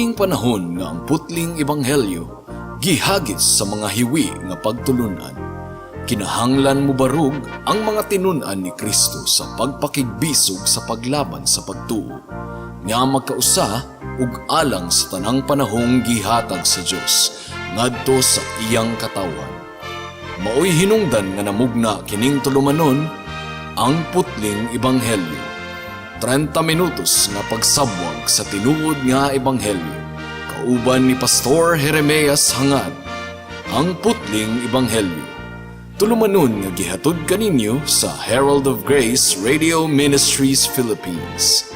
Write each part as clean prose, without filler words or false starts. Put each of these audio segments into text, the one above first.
Kining panahon nga ang putling ebanghelyo gihagis sa mga hiwi nga pagtulunan. Kinahanglan mo barug ang mga tinun-an ni Kristo sa pagpakigbisog sa paglaban sa pagtuo, nga magkausa ug alang sa tanang panahong gihatag sa Dios ngadto sa iyang katawan. Maoy hinungdan nga namugna kining tulumanon ang putling ebanghelyo. 30 minutos nga pagsabwag sa tinuod nga ebanghelyo. Kauban ni Pastor Jeremias Hangad, ang putling ebanghelyo. Tulumanon nga gihatod kaninyo sa Herald of Grace Radio Ministries Philippines.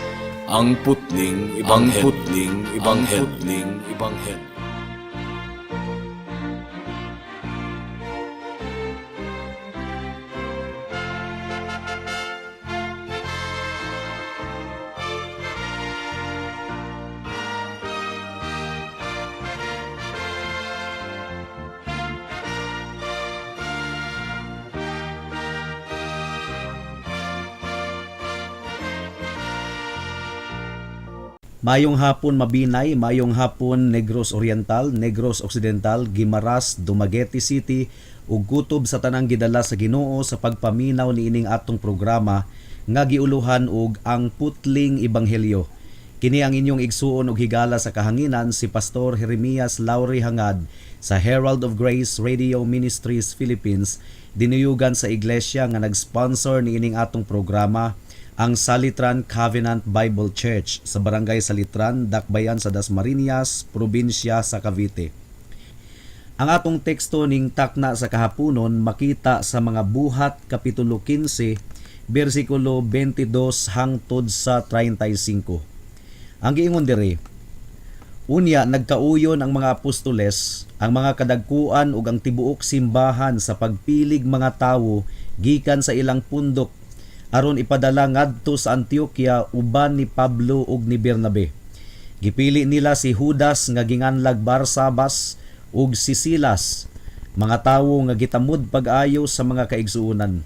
Ang putling ebanghelyo. Ang putling ebanghelyo. Mayong hapon Mabinay, mayong hapon Negros Oriental, Negros Occidental, Guimaras, Dumaguete City ug kutob sa tanang gidala sa Ginoo sa pagpaminaw niining atong programa nga giuluhan og ang putling ebanghelyo. Kini ang inyong igsuon og higala sa kahanginan si Pastor Jeremias Lauri Hangad sa Herald of Grace Radio Ministries Philippines, dinuyugan sa iglesia nga nag-sponsor niining atong programa, ang Salitran Covenant Bible Church sa Barangay Salitran, Dakbayan sa Dasmariñas, Probinsya sa Cavite. Ang atong teksto ning takna sa kahaponon makita sa mga Buhat Kapitulo 15, versikulo 22 hangtod sa 35. Ang giingon diri: Unya nagkauyon ang mga apostoles, ang mga kadagkuan ug ang tibuok simbahan sa pagpilig mga tawo gikan sa ilang pundok aron ipadala ngadto sa Antioquia uban ni Pablo ug ni Bernabe. Gipili nila si Judas nga ginganlag Barsabas ug si Silas, mga tawo nga gitamod pag-ayo sa mga kaigsuonan,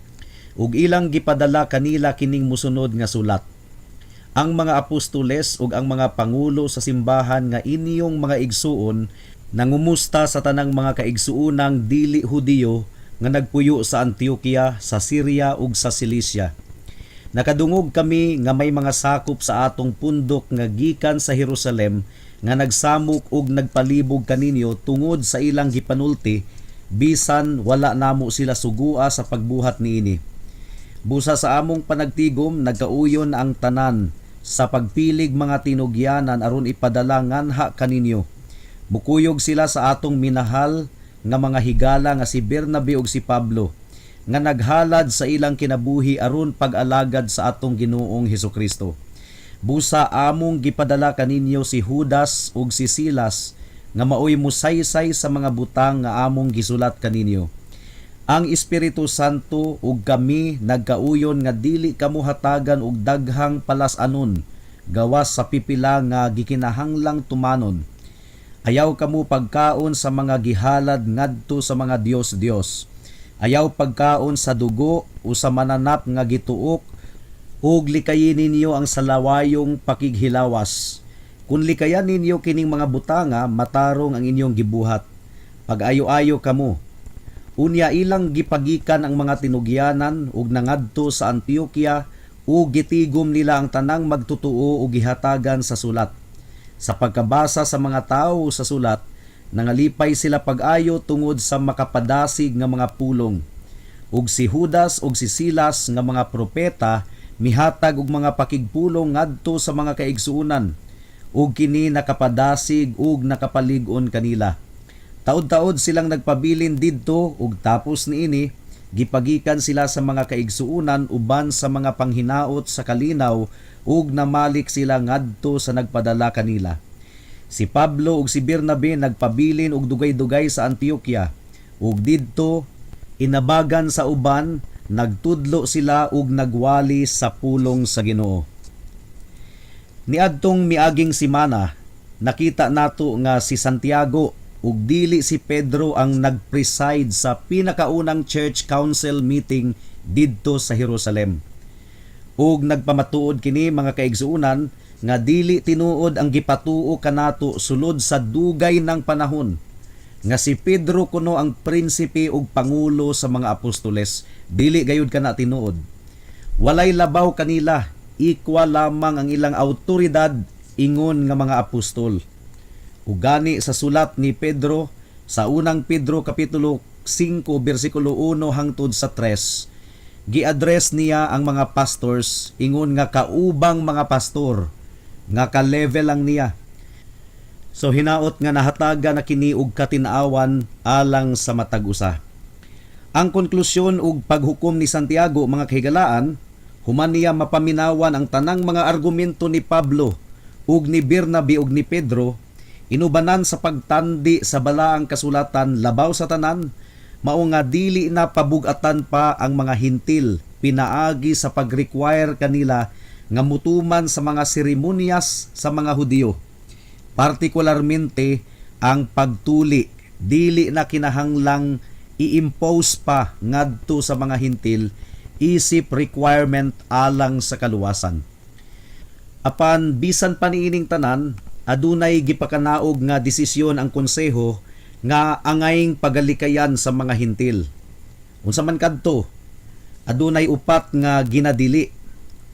ug ilang gipadala kanila kining mosunod nga sulat. Ang mga apostoles ug ang mga pangulo sa simbahan nga inyong mga igsuon nangumusta sa tanang mga kaigsuonang dili Hudiyo nga nagpuyo sa Antioquia, sa Syria ug sa Cilicia. Nakadungog kami nga may mga sakop sa atong pundok nga gikan sa Jerusalem nga nagsamok ug nagpalibog kaninyo tungod sa ilang gipanulti, bisan wala namo sila sugua sa pagbuhat niini. Busa sa among panagtigom nagkauyon ang tanan sa pagpilig mga tinugyanan aron ipadala nganha kaninyo. Bukuyog sila sa atong minahal nga mga higala nga si Bernabe ug si Pablo, nga naghalad sa ilang kinabuhi aron pag-alagad sa atong Ginoong Hesukristo. Busa among gipadala kaninyo si Judas ug si Silas nga maoy musaysay sa mga butang nga among gisulat kaninyo. Ang Espiritu Santo ug kami nagkauyon nga dili kamo hatagan og daghang palas-anon gawas sa pipila nga gikinahanglang tumanon. Ayaw kamo pagkaon sa mga gihalad ngadto sa mga Dios-Dios. Ayaw pagkaon sa dugo o sa mananap nga gituok, ug likayin ninyo ang salawayong pakighilawas. Kung likayan ninyo kining mga butanga, matarong ang inyong gibuhat. Pag-ayo-ayo kamo. Unya ilang gipagikan ang mga tinugyanan ug nangadto sa Antioquia, ug gitigom nila ang tanang magtutuo ug gihatagan sa sulat. Sa pagkabasa sa mga tawo sa sulat, nangalipay sila pag-ayo tungod sa makapadasig nga mga pulong. Ug si Judas ug si Silas nga mga propeta mihatag og mga pakigpulong ngadto sa mga kaigsuonan, ug kini nakapadasig ug nakapalig-on kanila. Taud-taud silang nagpabilin didto ug tapos niini gipagikan sila sa mga kaigsuonan uban sa mga panghinaot sa kalinaw ug namalik sila ngadto sa nagpadala kanila. Si Pablo ug si Bernabe nagpabilin og dugay-dugay sa Antioquia, ug didto inabagan sa uban, nagtudlo sila ug nagwali sa pulong sa Ginoo. Niadtong miaging semana, nakita nato nga si Santiago ug dili si Pedro ang nagpreside sa pinakaunang church council meeting didto sa Jerusalem. Ug nagpamatuod kini mga kaigsuonan nga dili tinuod ang gipatuo kanato sulod sa dugay ng panahon nga si Pedro kuno ang prinsipe ug pangulo sa mga apostoles, dili gayud kana tinuod. Walay labaw kanila, equal lamang ang ilang awtoridad ingon nga mga apostol. Ug gani sa sulat ni Pedro sa unang Pedro kapitulo 5 bersikulo 1 hangtod sa 3, gi-address niya ang mga pastors ingon nga kaubang mga pastor nga ka-level lang niya. So hinaot nga nahataga na kini og katin-awan alang sa matag usa. Ang konklusyon ug paghukom ni Santiago mga kahigalaan, human niya mapaminawan ang tanang mga argumento ni Pablo ug ni Bernabe ug ni Pedro, inubanan sa pagtandi sa balaang kasulatan labaw sa tanan, mao nga dili na pabugatan pa ang mga hintil pinaagi sa pag-require kanila nga mutuman sa mga seremonyas sa mga Hudiyo. Partikularmente ang pagtuli, dili na kinahanglang i-impose pa ngadto sa mga hintil isip requirement alang sa kaluwasan. Apan bisan pa niining tanan, adunay gipakanaog nga desisyon ang konseho nga angayng pagalikayan sa mga hintil. Unsa man kadto, adunay upat nga ginadili.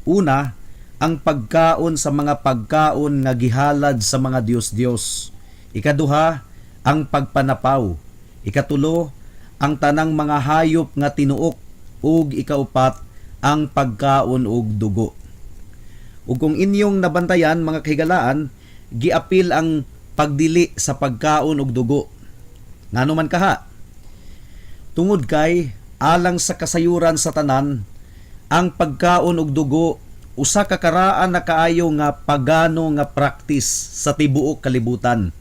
Una, ang pagkaon sa mga pagkaon nga gihalad sa mga Dios-Dios. Ikaduha, ang pagpanapaw. Ikatulo, ang tanang mga hayop nga tinuok. Ug ikaupat, ang pagkaon og dugo. Ug kung inyong nabantayan mga kahigalaan, giapil ang pagdili sa pagkaon og dugo. Ngano man kaha? Tungod kay alang sa kasayuran sa tanan, ang pagkaon og dugo usa ka karaan na kaayo nga pagano nga practice sa tibuok kalibutan.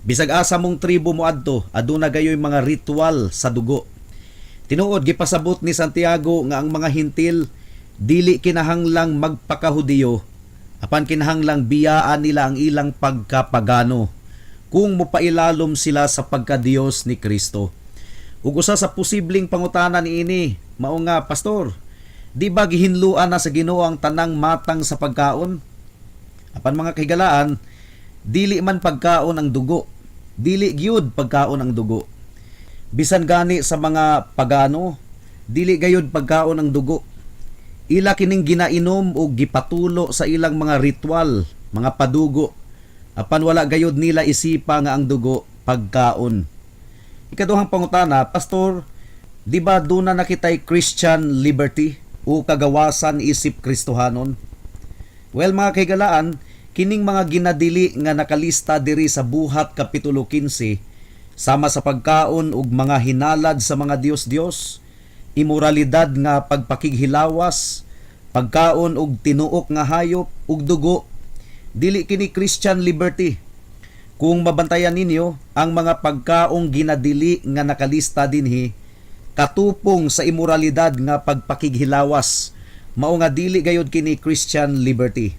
Bisag asa mong tribo mo adto, aduna gayoy mga ritual sa dugo. Tinuod gipasabot ni Santiago nga ang mga hintil dili kinahanglang magpakahudiyo, apan kinahanglang biyaan nila ang ilang pagkapagano kung mopailalom sila sa pagkadiyos ni Kristo. Ug usa sa posibleng pangutana niini mao nga, pastor, di ba gihinluan na sa Ginoo ang tanang matang sa pagkaon? Apan mga kahigalaan, dili man pagkaon ang dugo, dili gyud pagkaon ang dugo. Bisan gani sa mga pagano, dili gayud pagkaon ang dugo. Ila kining ginainom o gipatulo sa ilang mga ritual, mga padugo. Apan wala gayud nila isipa nga ang dugo pagkaon. Ikaduhang pangutana, pastor, di ba duna na kitay Christian liberty o kagawasan isip Kristohanon? Well mga kahigalaan, kining mga ginadili nga nakalista diri sa Buhat Kapitulo 15, sama sa pagkaon ug mga hinalad sa mga Dios-Dios, imoralidad nga pagpakighilawas, pagkaon og tinuok nga hayop ug dugo, dili kini Christian liberty. Kung mabantayan ninyo, ang mga pagkaong ginadili nga nakalista dinhi katupong sa imoralidad nga pagpakighilawas, mao nga dili gayud kini Christian liberty.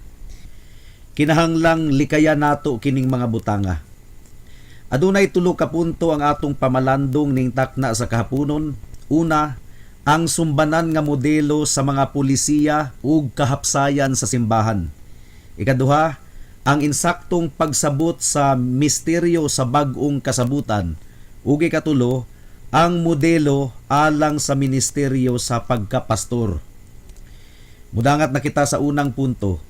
Kinahanglang likaya nato kining mga butanga. Adunay tulo ka punto ang atong pamalandong ning takna sa kahaponon. Una, ang sumbanan nga modelo sa mga pulisiya ug kahapsayan sa simbahan. Ikaduha, ang insaktong pagsabot sa misteryo sa bag-ong kasabutan. Ug ikatulo, ang modelo alang sa ministeryo sa pagkapastor. Mudangat na kita sa unang punto,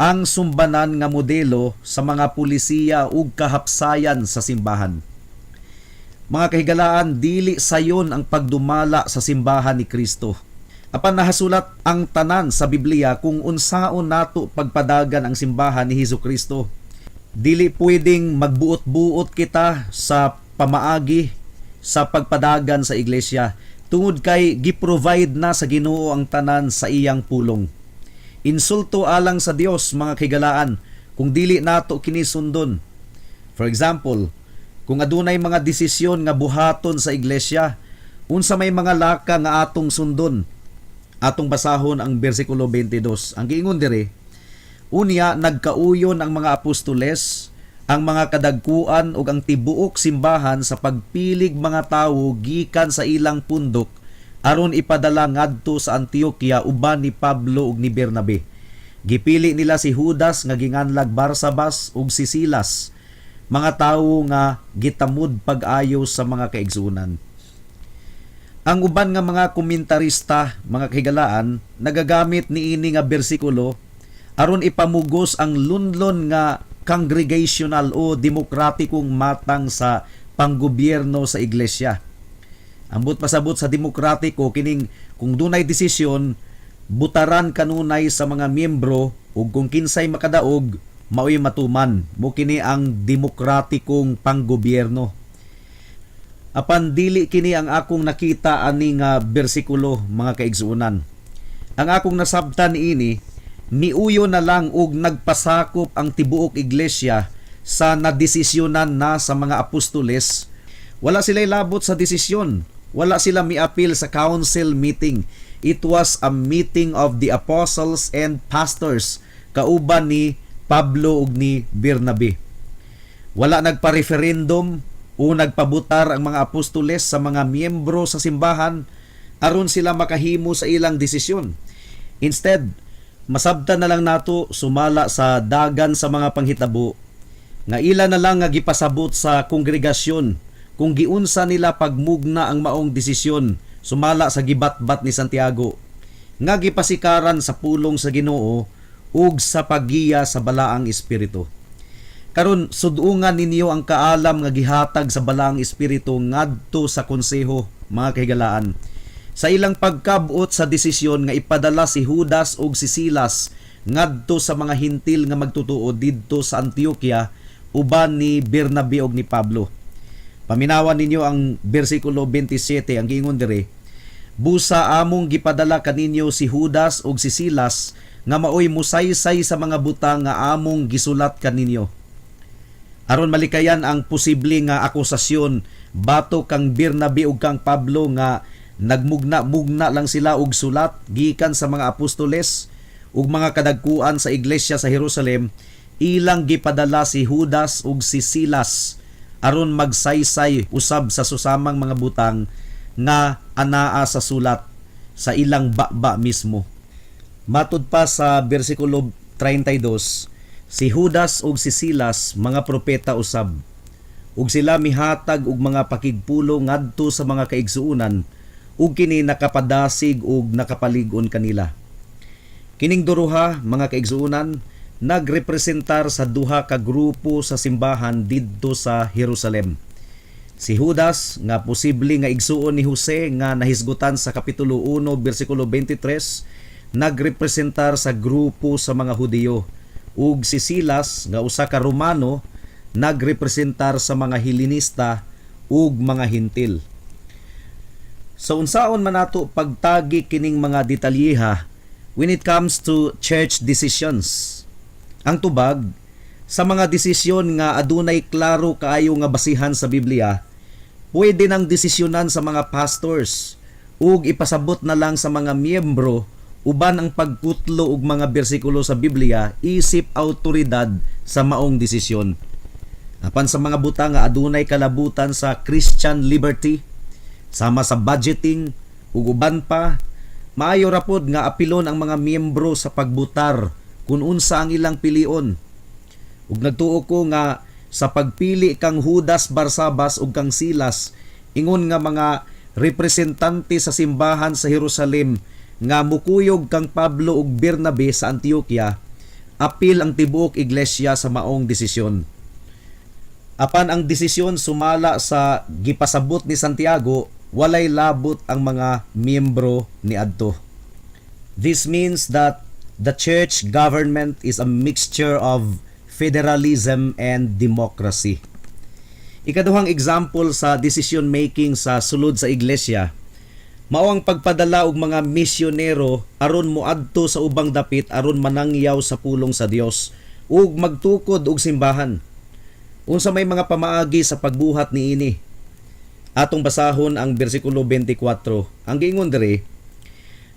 ang sumbanan nga modelo sa mga pulisiya ug kahapsayan sa simbahan. Mga kahigalaan, dili sayon ang pagdumala sa simbahan ni Kristo. Apan nahasulat ang tanan sa Biblia kung unsaon nato pagpadagan ang simbahan ni Hesukristo. Dili pwedeng magbuot-buot kita sa pamaagi sa pagpadagan sa iglesia tungod kay giprovide na sa Ginoo ang tanan sa iyang pulong. Insulto alang sa Dios mga kahigalaan kung dili nato kini sundon. For example, kung adunay mga desisyon nga buhaton sa iglesia, unsa may mga laka nga atong sundon. Atong basahon ang bersikulo 22. Ang giingon dire, unya nagkauyon ang mga apostoles, ang mga kadagkuan ug ang tibuok simbahan sa pagpilig mga tawo gikan sa ilang pundok aron ipadala ngadto sa Antioquia uban ni Pablo ug ni Bernabe. Gipili nila si Judas nga ginganlag Barsabas ug si Silas, mga tawo nga gitamud pag-ayo sa mga kaigsunan. Ang uban nga mga komentarista, mga kahigalaan, nagagamit niini nga bersikulo aron ipamugos ang lunlon nga congregational o demokratikong matang sa panggobyerno sa iglesia. Ambot pasabot sa demokratiko kining kung dunay desisyon, butaran kanunay sa mga miyembro ug kung kinsay makadaog, mao'y matuman. Mo kini ang demokratikong panggobyerno. Apan dili kini ang akong nakita ani nga bersikulo, mga kaigsuonan. Ang akong nasabtan ini, niuyo na lang og nagpasakop ang tibuok iglesia sa nadesisyonan na sa mga apostoles. Wala sila'y labot sa desisyon. Wala sila miapil sa council meeting. It was a meeting of the apostles and pastors, kauban ni Pablo ug ni Bernabe. Wala nagpa-referendum o nagpabutar ang mga apostoles sa mga miyembro sa simbahan aron sila makahimo sa ilang desisyon. Instead, masabtan na lang nato sumala sa dagan sa mga panghitabo nga ila na lang nga gipasabot sa kongregasyon kung giunsa nila pagmugna ang maong desisyon sumala sa gibatbat ni Santiago nga gipasikaran sa pulong sa Ginoo ug sa paggiya sa balaang espiritu. Karon sudungan ninyo ang kaalam nga gihatag sa balaang espiritu ngadto sa konseho, mga kahigalaan. Sa ilang pagkabot sa desisyon nga ipadala si Judas ug si Silas ngadto sa mga hintil nga magtutuo didto sa Antioquia uban ni Bernabe ug ni Pablo. Paminawan ninyo ang bersikulo 27, ang giingon dire, busa among gipadala kaninyo si Judas ug si Silas nga maoy musaysay sa mga butang nga among gisulat kaninyo. Aron malikayan ang posible nga akusasyon batok kang Bernabe ug kang Pablo nga nagmugna-mugna lang sila og sulat gikan sa mga apostoles ug mga kadagkuan sa iglesia sa Jerusalem, ilang gipadala si Judas ug si Silas aron magsaysay usab sa susamang mga butang nga anaa sa sulat sa ilang baba mismo. Matud pa sa bersikulo 32, si Judas ug si Silas mga propeta usab, ug sila mihatag og mga pakigpulo ngadto sa mga kaigsuonan ug kini nakapadasig ug nakapalig-on kanila. Kining duruha, mga kaigsuonan, nagrepresentar sa duha ka grupo sa simbahan didto sa Jerusalem. Si Judas nga posible nga igsuon ni Jose nga nahisgutan sa kapitulo 1 bersikulo 23, nagrepresentar sa grupo sa mga Hudiyo, ug si Silas nga usa ka Romano nagrepresentar sa mga Helenista ug mga Hintil. So unsaon man nato pagtagi kining mga detalyeha when it comes to church decisions? Ang tubag, sa mga desisyon nga adunay klaro kaayo nga basihan sa Biblia, pwede nang desisyonan sa mga pastors ug ipasabot na lang sa mga miyembro uban ang pagputlo og mga bersikulo sa Biblia isip awtoridad sa maong desisyon. Apan sa mga butang nga adunay kalabutan sa Christian liberty, sama sa budgeting ug uban pa, maayo ra pod nga apilon ang mga miyembro sa pagbutar kung unsa ang ilang pilion. Ug nagtuo ko nga sa pagpili kang Judas Barsabas ug kang Silas, ingon nga mga representante sa simbahan sa Jerusalem nga mukuyog kang Pablo ug Bernabe sa Antioquia, apil ang tibuok iglesia sa maong desisyon. Apan ang desisyon sumala sa gipasabot ni Santiago, walay labot ang mga miyembro ni adto. This means that the church government is a mixture of federalism and democracy. Ikaduhang example sa decision making sa sulod sa iglesia, mao ang pagpadala og mga misyonero aron moadto sa ubang dapit aron manangyaw sa pulong sa Dios ug magtukod og simbahan. Unsa may mga pamaagi sa pagbuhat niini? Atong basahon ang bersikulo 24. Ang giingon diri,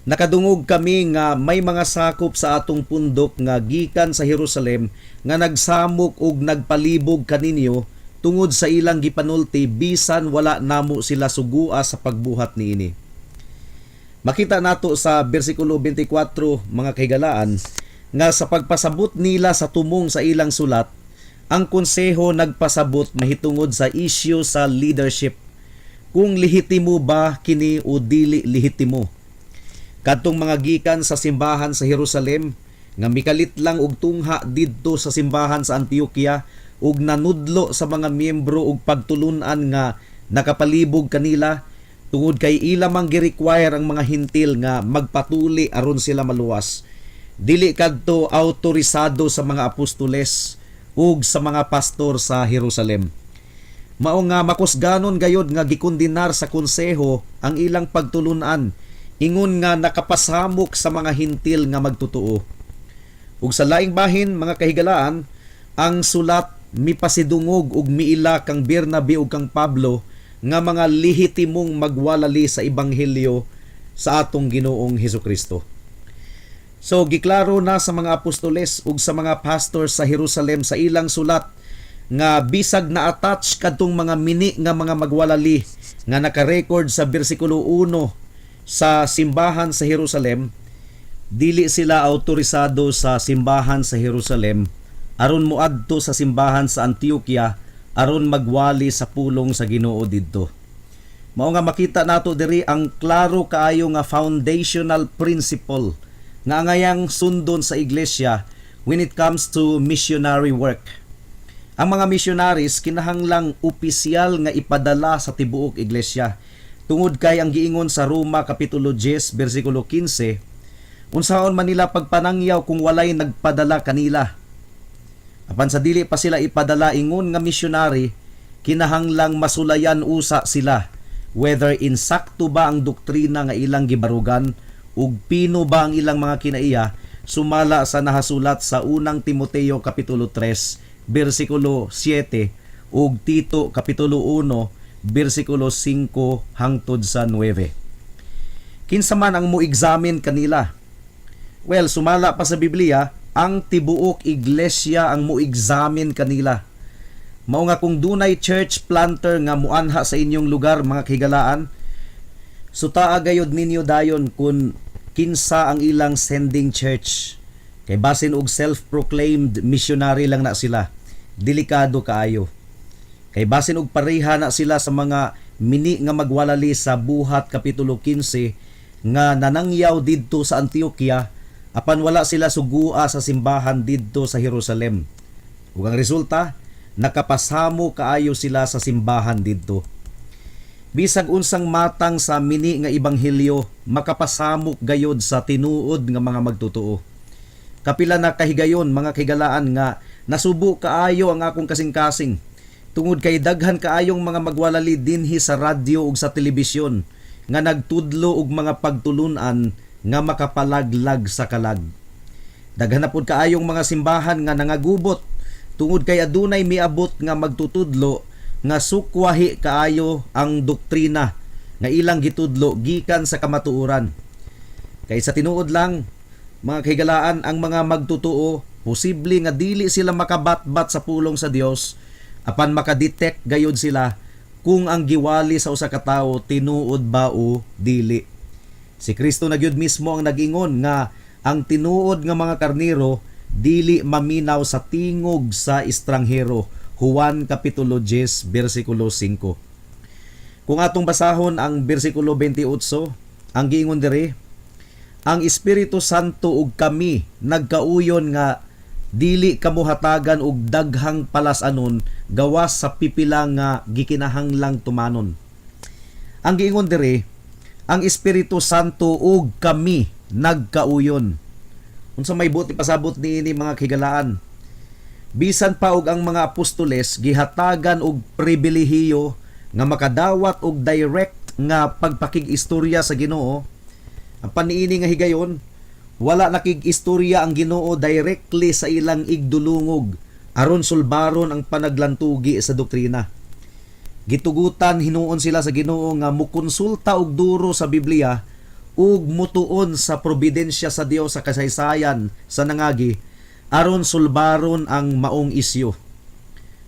nakadungog kami nga may mga sakop sa atong pundok nga gikan sa Jerusalem nga nagsamok ug nagpalibog kaninyo tungod sa ilang gipanulti bisan wala namo sila sugua sa pagbuhat niini. Makita nato sa bersikulo 24, mga kahigalaan, nga sa pagpasabot nila sa tumong sa ilang sulat, ang konseho nagpasabot mahitungod sa issue sa leadership. Kung lehitimo ba kini o dili lehitimo. Kadtong mga gikan sa simbahan sa Jerusalem nga mikalit lang og tungha didto sa simbahan sa Antioquia ug nanudlo sa mga miyembro og pagtulunan nga nakapalibog kanila tungod kay ila mang gi-require ang mga hintil nga magpatuli aron sila maluwas. Dili kadto autorisado sa mga apostoles ug sa mga pastor sa Jerusalem. Mao nga makusganon gayod nga gikondenar sa konseho ang ilang pagtulunan ingon nga nakapasamok sa mga hintil nga magtotoo. Ug sa laing bahin mga kahigalaan, ang sulat mipasidungog ug miila kang Bernabe ug kang Pablo nga mga lehitimong magwalali sa ebanghelyo sa atong Ginoong Hesukristo. So giklaro na sa mga apostoles ug sa mga pastors sa Jerusalem sa ilang sulat nga bisag na attach kadtong mga mini nga mga magwalali nga naka-record sa bersikulo 1 sa simbahan sa Jerusalem, dili sila autorisado sa simbahan sa Jerusalem aron moadto sa simbahan sa Antioquia aron magwali sa pulong sa Ginoo didto. Mao nga makita nato diri ang klaro kaayo nga foundational principle nga angayang sundon sa iglesia when it comes to missionary work. Ang mga missionaries kinahanglang opisyal nga ipadala sa tibuok iglesia tungod kay ang giingon sa Roma kapitulo 10 bersikulo 15, unsaon man nila pagpanangyaw kung walay nagpadala kanila. Apan sa dili pa sila ipadala ingon nga missionary, kinahanglang masulayan usa sila whether insakto ba ang doktrina nga ilang gibarugan ug pino ba ang ilang mga kinaiya sumala sa nahasulat sa unang Timoteo kapitulo 3 bersikulo 7 ug Tito kapitulo 1 bersikulo 5 hangtod sa 9. Kinsa man ang mo-examine kanila? Well, sumala pa sa Biblia, ang tibuok iglesia ang mo-examine kanila. Mao nga kung dunay church planter nga muanha sa inyong lugar mga kahigalaan, sutaa gayud ninyo dayon kung kinsa ang ilang sending church. Kay basin og self-proclaimed missionary lang na sila. Delikado kaayo. Kay basin og pareha na sila sa mga mini nga magwalali sa Buhat kapitulo 15 nga nanangyaw didto sa Antioquia apan wala sila sugua sa simbahan didto sa Jerusalem. Ug ang resulta, nakapasamo kaayo sila sa simbahan didto. Bisag unsang matang sa mini nga ebanghelyo, makapasamok gayod sa tinuod nga mga magtotoo. Kapila na kahigayon mga kahigalaan nga nasubo kaayo ang akong kasing-kasing tungod kay daghan kaayong mga magwalali dinhi sa radyo ug sa telebisyon nga nagtudlo og mga pagtulunan nga makapalaglag sa kalag. Daghan na pud kaayong mga simbahan nga nangagubot tungod kay adunay miabot nga magtutudlo nga sukwahi kaayo ang doktrina nga ilang gitudlo gikan sa kamatuoran. Kay sa tinuod lang mga kahigalaan, ang mga magtotoo posible nga dili sila makabatbat sa pulong sa Dios apan makadetect gayud sila kung ang giwali sa usa ka tawo tinuod ba o dili. Si Kristo na gyud mismo ang nag-ingon nga ang tinuod nga mga karnero dili maminaw sa tingog sa estranghero. Juan kapitulo 10 bersikulo 5. Kung atong basahon ang bersikulo 28, ang giingon diri, ang Espiritu Santo ug kami nagkauyon nga dili kamo hatagan og daghang palasanon gawas sa pipila nga gikinahanglang tumanon. Ang giingon diri, ang Espiritu Santo ug kami nagkauyon. Unsa may buti pasabot niini mga kahigalaan? Bisan pa og ang mga apostoles gihatagan og pribilehiyo nga makadawat og direct nga pagpakig-istorya sa Ginoo. Ang paniini nga higayon, wala nakig-istorya ang Ginoo directly sa ilang igdulungog aron sulbaron ang panaglantugi sa doktrina. Gitugutan hinuon sila sa Ginoo nga mukonsulta og duro sa Biblia ug mutuon sa probidensya sa Dios sa kasaysayan sa nangagi aron sulbaron ang maong isyu.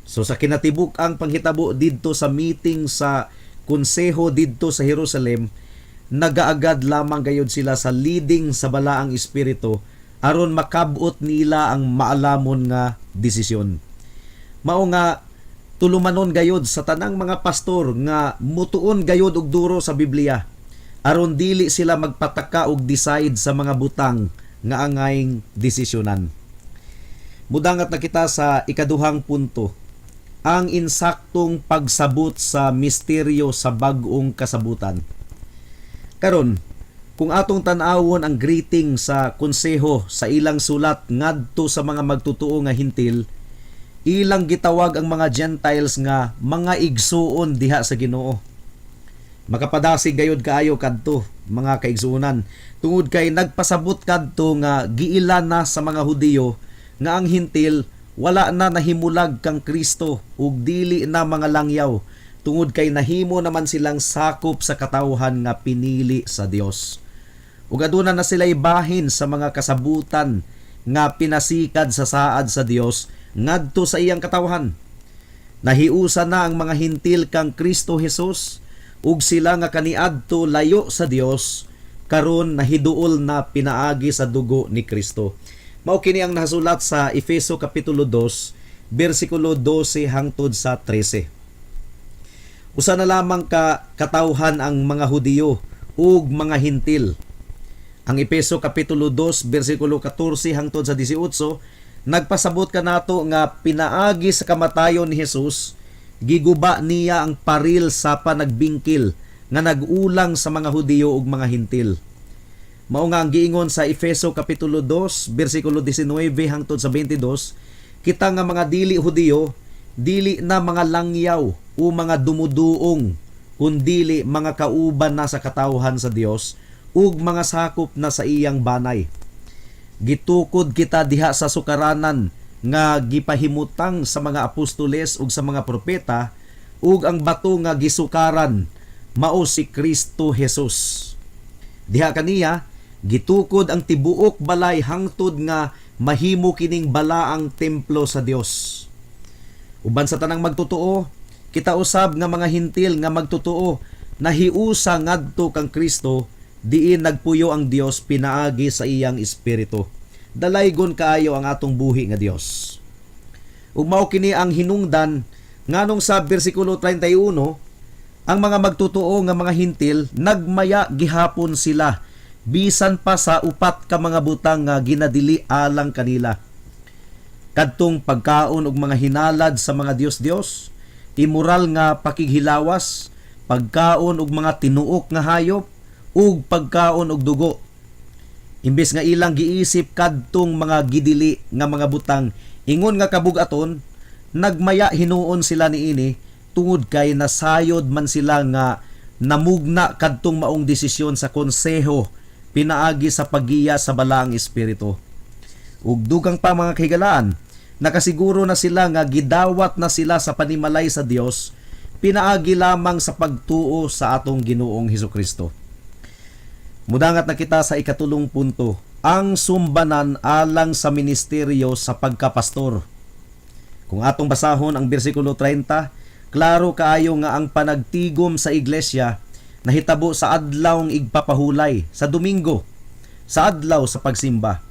So sa kinatibuk ang panghitabo didto sa meeting sa konseho didto sa Jerusalem, nagaagad lamang gayud sila sa leading sa balaang espiritu aron makabot nila ang maalamon nga desisyon. Mao nga tulumanon gayod sa tanang mga pastor nga mutuon gayod og duro sa Biblia aron dili sila magpataka og decide sa mga butang nga angayng desisyonan. Mudangat na kita sa ikaduhang punto, ang insaktong pagsabot sa misteryo sa bag-ong kasabutan. Karon, kung atong tan-awon ang greeting sa konseho sa ilang sulat ngadto sa mga magtutuo nga hintil, ilang gitawag ang mga Gentiles nga mga igsuon diha sa Ginoo. Makapadasig gayud kaayo kadto mga kaigsuonan tungod kay nagpasabot kadto nga giilan na sa mga Hudiyo nga ang hintil wala na nahimulag kang Kristo ug dili na mga langyaw tungod kay nahimo naman silang sakop sa katawhan nga pinili sa Dios. Ug aduna na sila ibahin sa mga kasabutan nga pinasikad sa saad sa Dios ngadto sa iyang katawhan. Nahiusa na ang mga hintil kang Kristo Jesus ug sila nga kaniadto layo sa Dios karon nahiduol na pinaagi sa dugo ni Kristo. Mao kini ang nasulat sa Efeso kapitulo 2 bersikulo 12 hangtod sa 13. Usa na lamang ka katawhan ang mga Hudiyo ug mga hintil. Ang Efeso kapitulo 2 bersikulo 14 hangtod sa 18 nagpasabot kanato nga pinaagi sa kamatayon ni Jesus giguba niya ang paril sa panagbingkil nga nagulang sa mga Hudiyo ug mga hintil. Mao nga ang giingon sa Efeso kapitulo 2 bersikulo 19 hangtod sa 22, kita nga mga dili Hudiyo dili na mga langyaw o mga dumuduong kundili mga kauban na sa katawhan sa Dios ug mga sakop na sa iyang banay. Gitukod kita diha sa sukaranan nga gipahimutang sa mga apostoles ug sa mga propeta ug ang bato nga gisukaran mao si Kristo Jesus. Diha kaniya gitukod ang tibuok balay hangtod nga mahimo kining balaang templo sa Dios. Uban sa tanang magtotoo, kita usab nga mga hintil nga magtotoo nahiusa ngadto kang Kristo diin nagpuyo ang Dios pinaagi sa iyang espiritu. Dalaygon kaayo ang atong buhi nga Dios. Ug mao kini ang hinungdan nganong sa bersikulo 31, ang mga magtotoo nga mga hintil nagmaya gihapon sila bisan pa sa upat ka mga butang nga ginadili alang kanila. Kadtong pagkaon og mga hinalad sa mga Dios-Dios, immoral nga pakighilawas, pagkaon og mga tinuok nga hayop, ug pagkaon og dugo. Imbes nga ilang giisip kadtong mga gidili nga mga butang ingon nga kabug-aton, nagmaya hinuon sila niini tungod kay nasayod man sila nga namugna kadtong maong desisyon sa konseho pinaagi sa paggiya sa balaang espiritu. Ug dugang pa mga kahigalaan, nakasiguro na sila nga gidawat na sila sa panimalay sa Dios pinaagi lamang sa pagtuo sa atong Ginoong Hesukristo. Mudangat na kita sa ikatulong punto, ang sumbanan alang sa ministeryo sa pagkapastor. Kung atong basahon ang bersikulo 30, klaro kaayo nga ang panagtigom sa iglesia nahitabo sa adlawng igpapahulay, sa Domingo, sa adlaw sa pagsimba.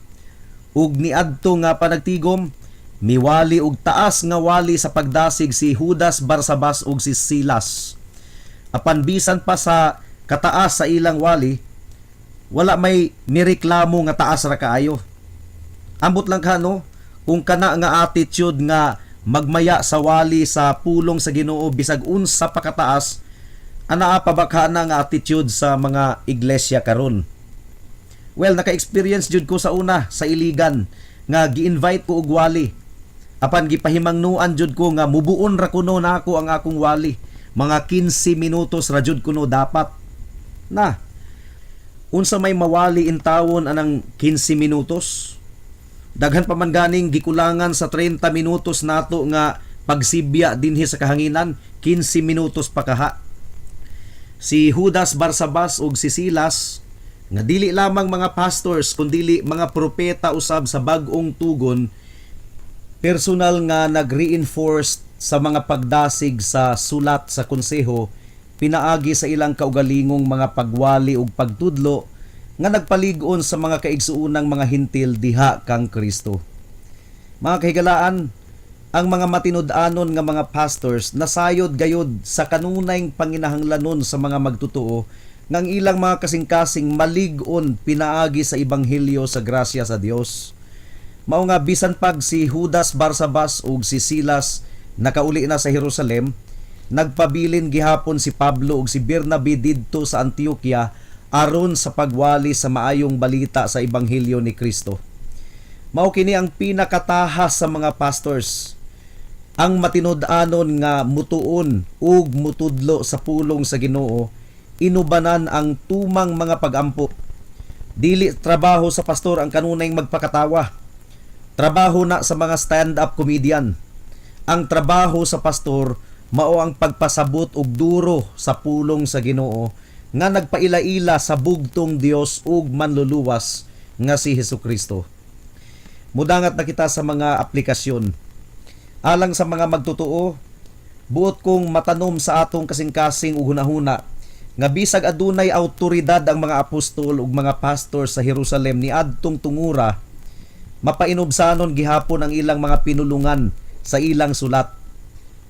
Ug niadto nga panagtigom, miwali og taas nga wali sa pagdasig si Judas Barsabas ug si Silas. Apan bisan pa sa kataas sa ilang wali, wala may nireklamo nga taas ra kaayo. Ambot lang kano kung kana nga attitude nga magmaya sa wali sa pulong sa Ginoo bisag unsa pa kataas, anaa pa ba kana nga attitude sa mga iglesia karon? Well, naka-experience jud ko sa una sa Iligan nga gi-invite ko og wali. Apan gipahimangnuan jud ko nga mubuon ra kuno nako ang akong wali. Mga 15 minutos ra jud kuno dapat. Na unsa may mawali in tawon anang 15 minutos? Daghan pa man ganing gikulangan sa 30 minutos nato nga pagsibya dinhi sa kahanginan, 15 minutos pa kaha. Si Judas Barsabas ug si Silas nga dili lamang mga pastors kundi mga propeta usab sa bag-ong tugon, personal nga nag-reinforce sa mga pagdasig sa sulat sa konseho pinaagi sa ilang kaugalingong mga pagwali ug pagtudlo nga nagpalig-on sa mga kaigsuunang mga hintil diha kang Kristo. Mga kahigalaan, ang mga matinud-anon nga mga pastors nasayod gayud sa kanunayng panginahanglanon sa mga magtutuo ngang ilang mga kasing-kasing malig-on pinaagi sa ebanghelyo sa grasya sa Dios. Mao nga bisan pag si Judas Barsabas ug si Silas nakauli na sa Jerusalem, nagpabilin gihapon si Pablo ug si Bernabe didto sa Antioquia aron sa pagwali sa maayong balita sa ebanghelyo ni Kristo. Mao kini ang pinakatahas sa mga pastors, ang matinud-anon nga mutuon ug mutudlo sa pulong sa Ginoo, inubanan ang tumang mga pag-ampo. Dili trabaho sa pastor ang kanunayng magpakatawa. Trabaho na sa mga stand-up comedian. Ang trabaho sa pastor mao ang pagpasabot og duro sa pulong sa Ginoo nga nagpaila-ila sa bugtong Dios ug manluluwas nga si Hesukristo. Mudangat na kita sa mga aplikasyon. Alang sa mga magtutuo, buot kong matanom sa atong kasing-kasing ug hunahuna nga bisag adunay awtoridad ang mga apostol ug mga pastor sa Jerusalem ni adtong tungura, mapainobsanon gihapon ang ilang mga pinulungan sa ilang sulat.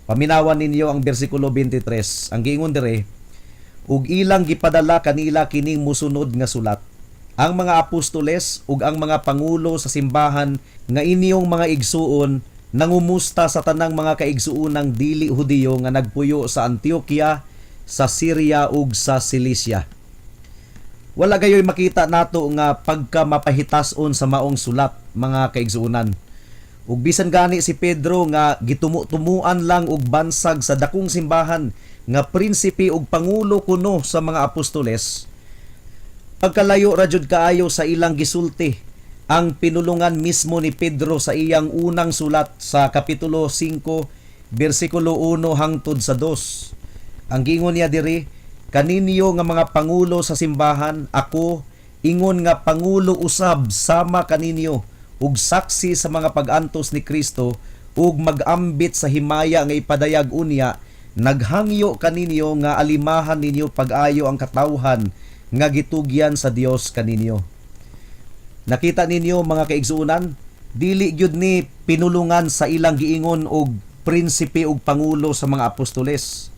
Paminawan ninyo ang bersikulo 23. Ang giingon dire, ug ilang gipadala kanila kining musunod nga sulat. Ang mga apostoles ug ang mga pangulo sa simbahan nga inyong mga igsuon nangumusta sa tanang mga kaigsuunang dili Hudiyo nga nagpuyo sa Antioquia, sa Syria ug sa Cilicia. Wala gayoy makita nato nga pagka mapahitason sa maong sulat, mga kaigsuunan. Ug bisan gani si Pedro nga gitumu-tumuan lang og bansag sa dakong simbahan nga prinsipe ug pangulo kuno sa mga apostoles, pagkalayo ra jud kaayo sa ilang gisulti ang pinulungan mismo ni Pedro sa iyang unang sulat sa kapitulo 5 bersikulo 1 hangtod sa 2. Ang giingon niya diri, kaninyo nga mga pangulo sa simbahan, ako ingon nga pangulo usab sama kaninyo ug saksi sa mga pag-antos ni Kristo ug mag-ambit sa himaya nga ipadayag unya, naghangyo kaninyo nga alimahan ninyo pag-ayo ang katawhan nga gitugyan sa Dios kaninyo. Nakita ninyo mga kaigsuunan, dili gyud ni pinulungan sa ilang giingon og prinsipe ug pangulo sa mga apostoles.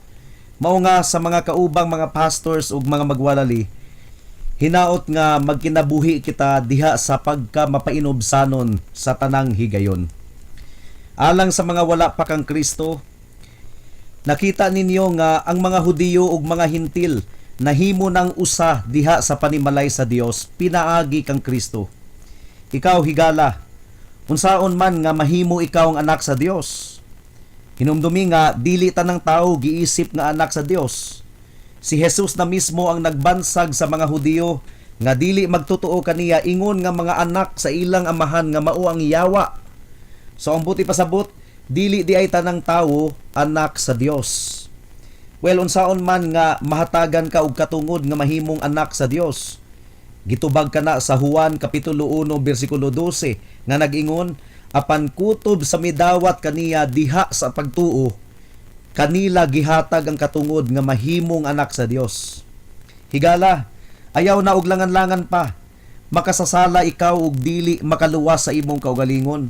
Mao nga sa mga kaubang mga pastors ug mga magwalali, hinaot nga magkinabuhi kita diha sa pagka mapainobsanon sa tanang higayon. Alang sa mga wala pa kang Kristo, nakita ninyo nga ang mga Hudiyo ug mga Hintil nahimo ng usa diha sa panimalay sa Dios, pinaagi kang Kristo. Ikaw higala, unsaon man nga mahimo ikaw ang anak sa Dios. Hinumdumi nga dili tanang tao giisip nga anak sa Dios. Si Jesus na mismo ang nagbansag sa mga Hudiyo nga dili magtotoo kaniya ingon nga mga anak sa ilang amahan nga mao ang yawa. So ang buti pasabot, dili di ay tanang tao anak sa Dios. Well, unsaon man nga mahatagan ka og katungod nga mahimong anak sa Dios. Gitubag ka na sa Juan kapitulo 1 bersikulo 12 nga nag-ingon, apan kutob sa midawat kaniya diha sa pagtuo, kanila gihatag ang katungod nga mahimong anak sa Dios. Higala, ayaw na og langan-langan pa. Makasasala ikaw og dili makaluwas sa imong kaugalingon.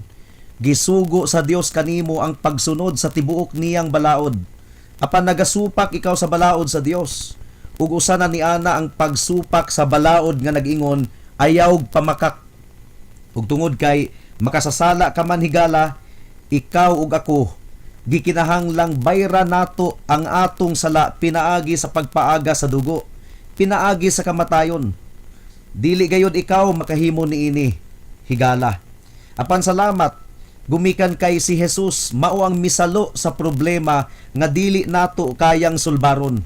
Gisugo sa Dios kanimo ang pagsunod sa tibuok niyang balaod. Apan nagasupak ikaw sa balaod sa Dios. Ug usa na ni ana ang pagsupak sa balaod nga nag-ingon, ayaw pamakak. Ug tungod kay makasasala ka man higala, ikaw ug ako gikinahanglang bayra nato ang atong sala pinaagi sa pagpaaga sa dugo, pinaagi sa kamatayon. Dili gayud ikaw makahimo niini, higala. Apan salamat, gumikan kay si Jesus, mao ang misalo sa problema nga dili nato kayang sulbaron.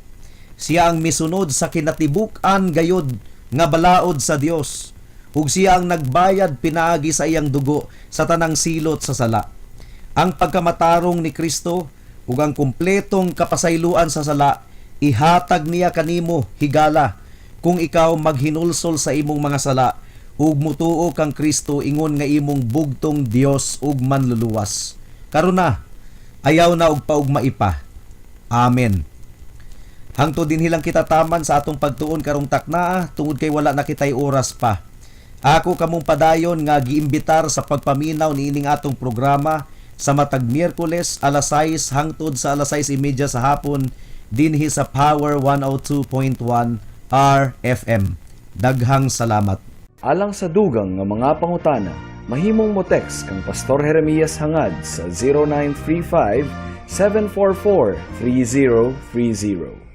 Siya ang misunod sa kinatibuk-an gayud nga balaod sa Dios, ug siya ang nagbayad pinaagi sa iyang dugo sa tanang silot sa sala. Ang pagkamatarong ni Kristo ug ang kumpletong kapasayloan sa sala ihatag niya kanimo, higala, kung ikaw maghinulsol sa imong mga sala ug mutuo kang Kristo ingon nga imong bugtong Dios ug manluluwas. Karon na, ayaw na og paugma ipa. Amen. Hangtod din hilang kita taman sa atong pagtuon karong takna tungod kay wala na kitay oras pa. Ako kamong padayon nga giimbitar sa pagpaminaw niining atong programa sa matag Miyerkules alas 6 hangtod sa alas 6:30 sa hapon dinhi sa Power 102.1 RFM. Daghang salamat. Alang sa dugang nga mga pangutana, mahimong mo text kang Pastor Jeremias hangad sa 0935 744 3030.